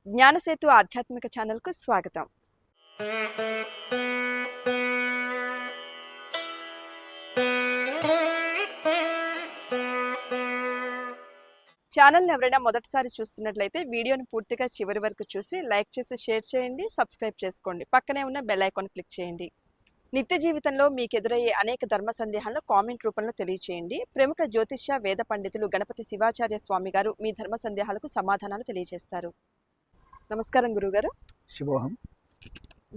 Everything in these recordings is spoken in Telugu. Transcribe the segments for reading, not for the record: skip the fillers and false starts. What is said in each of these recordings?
జ్ఞానసేతు ఆధ్యాత్మిక ఛానల్కు స్వాగతం. ఛానల్ని ఎవరైనా మొదటిసారి చూస్తున్నట్లయితే వీడియోని పూర్తిగా చివరి వరకు చూసి లైక్ చేసి షేర్ చేయండి, సబ్స్క్రైబ్ చేసుకోండి. పక్కనే ఉన్న బెల్ ఐకాన్ క్లిక్ చేయండి. నిత్య జీవితంలో మీకు ఎదురయ్యే అనేక ధర్మ సందేహాలను కామెంట్ రూపంలో తెలియచేయండి. ప్రముఖ జ్యోతిష్య వేద పండితులు గణపతి శివాచార్య స్వామి గారు మీ ధర్మ సందేహాలకు సమాధానాలు తెలియజేస్తారు. నమస్కారం గురుగారు. శుభోహం.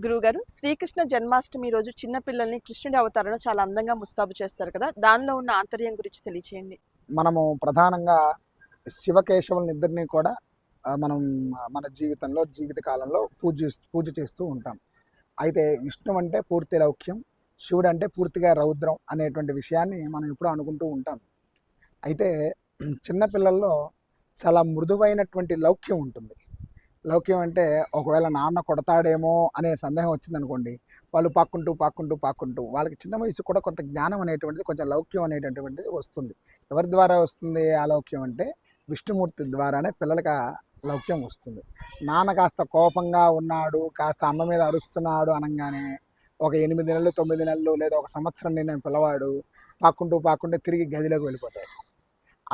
గురుగారు, శ్రీకృష్ణ జన్మాష్టమి రోజు చిన్నపిల్లల్ని కృష్ణుడి అవతారంలో చాలా అందంగా ముస్తాబు చేస్తారు కదా, దానిలో ఉన్న ఆంతర్యం గురించి తెలియచేయండి. మనము ప్రధానంగా శివకేశవులనిద్దరినీ కూడా మనం మన జీవిత కాలంలో పూజ చేస్తూ ఉంటాం. అయితే విష్ణు అంటే పూర్తి లౌక్యం, శివుడు అంటే పూర్తిగా రౌద్రం అనేటువంటి విషయాన్ని మనం ఎప్పుడూ అనుకుంటూ ఉంటాం. అయితే చిన్నపిల్లల్లో చాలా మృదువైనటువంటి లౌక్యం ఉంటుంది. లౌక్యం అంటే ఒకవేళ నాన్న కొడతాడేమో అనే సందేహం వచ్చిందనుకోండి, వాళ్ళు పాక్కుంటూ వాళ్ళకి చిన్న వయసు కూడా కొంత జ్ఞానం అనేటువంటిది, కొంచెం లౌక్యం అనేటటువంటిది వస్తుంది. ఎవరి ద్వారా వస్తుంది ఆ లౌక్యం అంటే విష్ణుమూర్తి ద్వారానే పిల్లలకి ఆ లౌక్యం వస్తుంది. నాన్న కాస్త కోపంగా ఉన్నాడు, కాస్త అమ్మ మీద అరుస్తున్నాడు అనగానే ఒక 8 నెలలు 9 నెలలు లేదా ఒక సంవత్సరం నిన్న పిల్లవాడు పాక్కుంటూ తిరిగి గదిలోకి వెళ్ళిపోతాడు.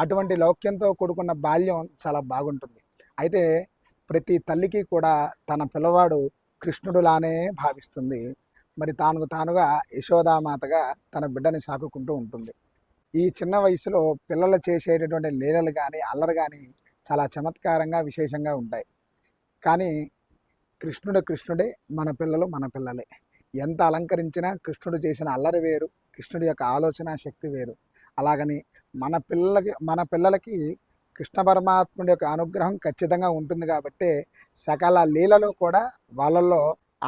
అటువంటి లౌక్యంతో కూడుకున్న బాల్యం చాలా బాగుంటుంది. అయితే ప్రతి తల్లికి కూడా తన పిల్లవాడు కృష్ణుడులానే భావిస్తుంది. మరి తానుగా యశోదామాతగా తన బిడ్డని సాకుకుంటూ ఉంటుంది. ఈ చిన్న వయసులో పిల్లలు చేసేటటువంటి లీలలు కానీ అల్లరి కానీ చాలా చమత్కారంగా విశేషంగా ఉంటాయి. కానీ కృష్ణుడే, మన పిల్లలే. ఎంత అలంకరించినా కృష్ణుడు చేసిన అల్లరి వేరు, కృష్ణుడి యొక్క ఆలోచన శక్తి వేరు. అలాగని మన పిల్లలకి కృష్ణ పరమాత్ముడి యొక్క అనుగ్రహం ఖచ్చితంగా ఉంటుంది. కాబట్టి సకల లీలలు కూడా వాళ్ళల్లో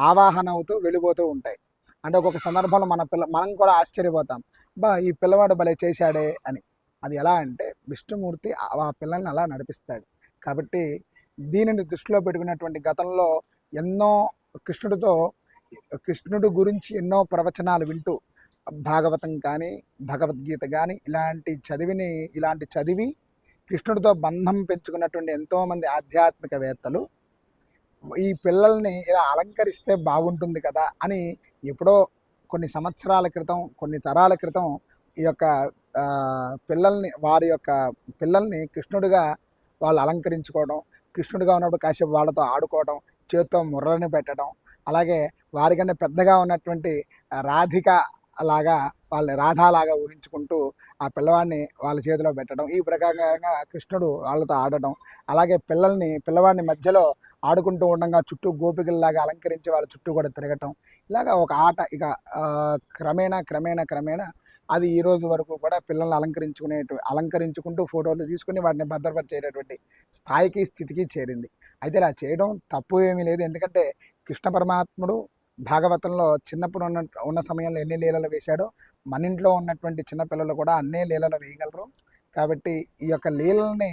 ఆవాహన అవుతూ వెళ్ళిపోతూ ఉంటాయి. అంటే ఒక్కొక్క సందర్భంలో మనం కూడా ఆశ్చర్యపోతాం, ఈ పిల్లవాడు భలే చేశాడే అని. అది ఎలా అంటే విష్ణుమూర్తి ఆ పిల్లల్ని అలా నడిపిస్తాడు. కాబట్టి దీనిని దృష్టిలో పెట్టుకున్నటువంటి గతంలో ఎన్నో కృష్ణుడు గురించి ఎన్నో ప్రవచనాలు వింటూ భాగవతం కానీ భగవద్గీత కానీ ఇలాంటి చదివి కృష్ణుడితో బంధం పెంచుకున్నటువంటి ఎంతోమంది ఆధ్యాత్మికవేత్తలు ఈ పిల్లల్ని ఇలా అలంకరిస్తే బాగుంటుంది కదా అని ఎప్పుడో కొన్ని సంవత్సరాల క్రితం, కొన్ని తరాల క్రితం ఈ యొక్క వారి యొక్క పిల్లల్ని కృష్ణుడిగా వాళ్ళు అలంకరించుకోవడం, కృష్ణుడిగా ఉన్నప్పుడు కాసేపు వాళ్ళతో ఆడుకోవడం, చేతితో ముర్రని పెట్టడం, అలాగే వారికన్నా పెద్దగా ఉన్నటువంటి రాధాలాగా ఊహించుకుంటూ ఆ పిల్లవాడిని వాళ్ళ చేతిలో పెట్టడం, ఈ ప్రకారంగా కృష్ణుడు వాళ్ళతో ఆడటం, అలాగే పిల్లవాడిని మధ్యలో ఆడుకుంటూ ఉండగా చుట్టూ గోపికల్లాగా అలంకరించి వాళ్ళ చుట్టూ కూడా తిరగటం, ఇలాగా ఒక ఆట. ఇక క్రమేణా అది ఈ రోజు వరకు కూడా పిల్లల్ని అలంకరించుకుంటూ ఫోటోలు తీసుకుని వాటిని భద్రపరిచేటటువంటి స్థితికి చేరింది. అయితే ఇలా చేయడం తప్పు ఏమీ లేదు. ఎందుకంటే కృష్ణ పరమాత్ముడు భాగవతంలో చిన్నప్పుడు ఉన్న సమయంలో ఎన్ని లీలలు వేశాడో మన ఇంట్లో ఉన్నటువంటి చిన్నపిల్లలు కూడా అన్నే లీలలు వేయగలరు. కాబట్టి ఈ యొక్క లీలల్ని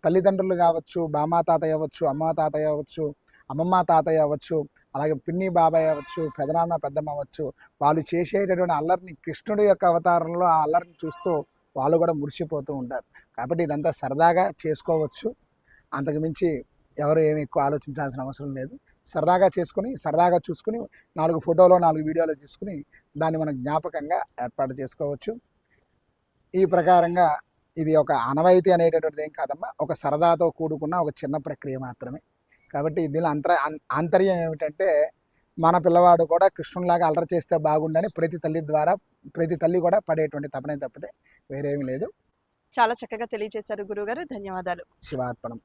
తల్లిదండ్రులు కావచ్చు, బామ్మ తాతయ్య అవ్వచ్చు, అమ్మ తాతయ్య అవ్వచ్చు, అమ్మమ్మ తాతయ్య అవ్వచ్చు, అలాగే పిన్ని బాబాయ్ అవ్వచ్చు, పెదనాన్న పెద్దమ్మ అవ్వచ్చు, వాళ్ళు చేసేటటువంటి అల్లరిని కృష్ణుడి యొక్క అవతారంలో ఆ అల్లరిని చూస్తూ వాళ్ళు కూడా మురిసిపోతూ ఉంటారు. కాబట్టి ఇదంతా సరదాగా చేసుకోవచ్చు. అంతకుమించి ఎవరు ఏమి ఎక్కువ ఆలోచించాల్సిన అవసరం లేదు. సరదాగా చూసుకుని 4 ఫోటోలు 4 వీడియోలు తీసుకుని దాన్ని మనం జ్ఞాపకంగా ఏర్పాటు చేసుకోవచ్చు. ఈ ప్రకారంగా ఇది ఒక ఆనవాయితీ అనేటటువంటిది ఏం కాదమ్మా, ఒక సరదాతో కూడుకున్న ఒక చిన్న ప్రక్రియ మాత్రమే. కాబట్టి దీనిలో ఆంతర్యం ఏమిటంటే మన పిల్లవాడు కూడా కృష్ణునిలాగా అల్లరి చేస్తే బాగుండని ప్రతి తల్లి కూడా పడేటువంటి తపనే తప్పితే వేరేమీ లేదు. చాలా చక్కగా తెలియజేశారు గురుగారు. ధన్యవాదాలు. శివార్పణం.